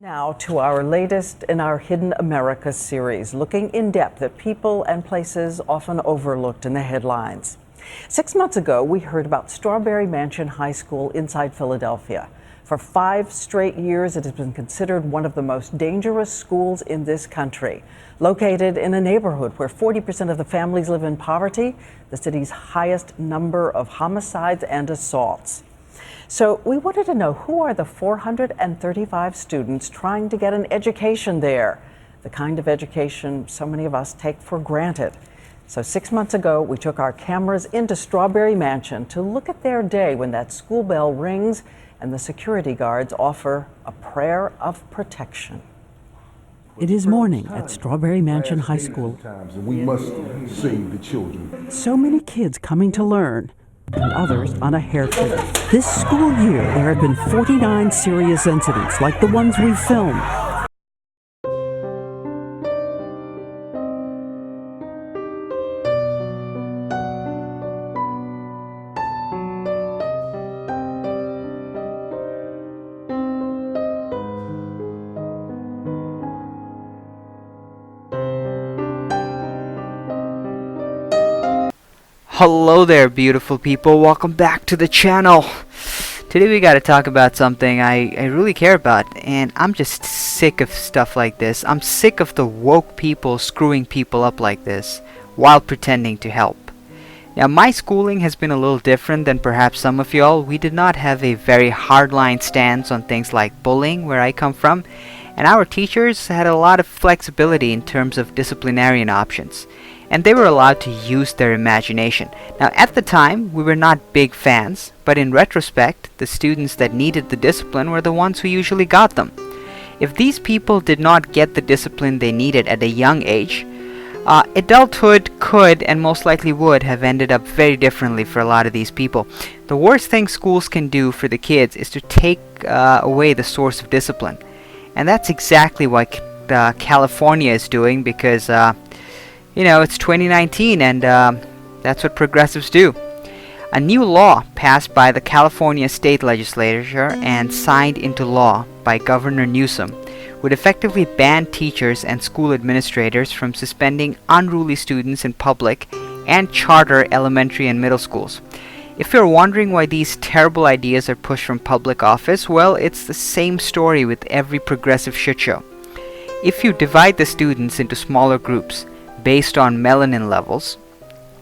Now to our latest in our Hidden America series, looking in depth at people and places often overlooked in the headlines. 6 months ago, we heard about Strawberry Mansion High School inside Philadelphia. For 5 straight years, it has been considered one of the most dangerous schools in this country. Located in a neighborhood where 40% of the families live in poverty, the city's highest number of homicides and assaults. So we wanted to know, who are the 435 students trying to get an education there? The kind of education so many of us take for granted. So 6 months ago, we took our cameras into Strawberry Mansion to look at their day when that school bell rings and the security guards offer a prayer of protection. It is morning at Strawberry Mansion High School. We must save the children. So many kids coming to learn, and others on a hair trigger. This school year, there have been 49 serious incidents like the ones we filmed. Hello there, beautiful people. Welcome back to the channel. Today we got to talk about something I really care about, and I'm just sick of stuff like this. I'm sick of the woke people screwing people up like this while pretending to help. Now, my schooling has been a little different than perhaps some of y'all. We did not have a very hardline stance on things like bullying where I come from, and our teachers had a lot of flexibility in terms of disciplinarian options, and they were allowed to use their imagination. Now, at the time, we were not big fans, but in retrospect, the students that needed the discipline were the ones who usually got them. If these people did not get the discipline they needed at a young age, adulthood could and most likely would have ended up very differently for a lot of these people. The worst thing schools can do for the kids is to take away the source of discipline. And that's exactly what California is doing, because it's 2019, and that's what progressives do. A new law passed by the California state legislature and signed into law by Governor Newsom would effectively ban teachers and school administrators from suspending unruly students in public and charter elementary and middle schools. If you're wondering why these terrible ideas are pushed from public office, well, it's the same story with every progressive shitshow. If you divide the students into smaller groups based on melanin levels,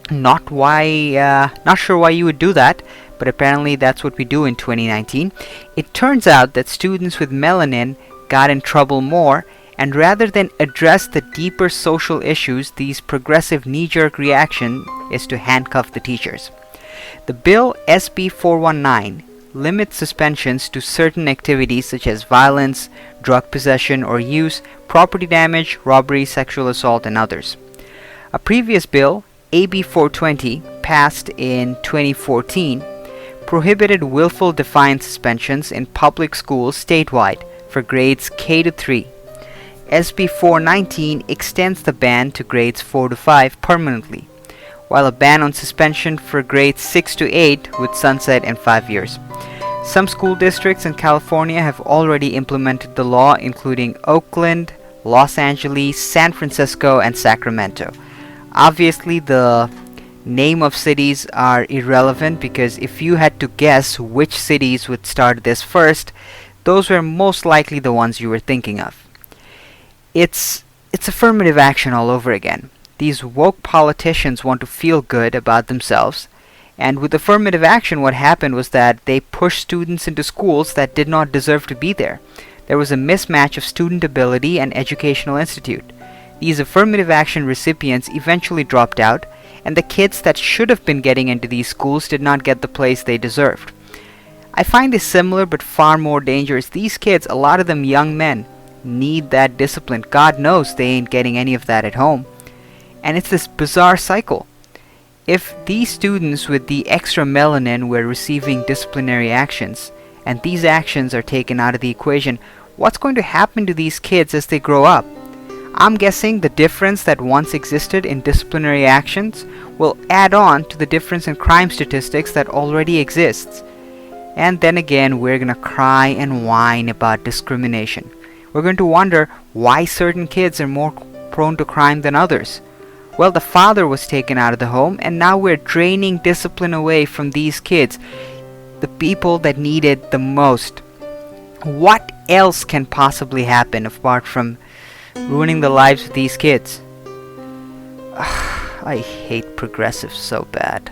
not sure why you would do that, but apparently that's what we do in 2019. It turns out that students with melanin got in trouble more, and rather than address the deeper social issues, these progressive knee-jerk reaction is to handcuff the teachers. The bill SB 419 limits suspensions to certain activities such as violence, drug possession or use, property damage, robbery, sexual assault, and others. A previous bill, AB 420, passed in 2014, prohibited willful defiance suspensions in public schools statewide for grades K to 3. SB 419 extends the ban to grades 4 to 5 permanently, while a ban on suspension for grades 6 to 8 would sunset in 5 years. Some school districts in California have already implemented the law, including Oakland, Los Angeles, San Francisco, and Sacramento. Obviously, the name of cities are irrelevant, because if you had to guess which cities would start this first, those were most likely the ones you were thinking of. It's affirmative action all over again. These woke politicians want to feel good about themselves, and with affirmative action, what happened was that they pushed students into schools that did not deserve to be there. There was a mismatch of student ability and educational institute. These affirmative action recipients eventually dropped out, and the kids that should have been getting into these schools did not get the place they deserved. I find this similar but far more dangerous. These kids, a lot of them young men, need that discipline. God knows they ain't getting any of that at home. And it's this bizarre cycle. If these students with the extra melanin were receiving disciplinary actions, and these actions are taken out of the equation, what's going to happen to these kids as they grow up? I'm guessing the difference that once existed in disciplinary actions will add on to the difference in crime statistics that already exists. And then again, we're gonna cry and whine about discrimination. We're going to wonder why certain kids are more prone to crime than others. Well, the father was taken out of the home, and now we're draining discipline away from these kids, the people that need it the most. What else can possibly happen apart from ruining the lives of these kids? I hate progressives so bad.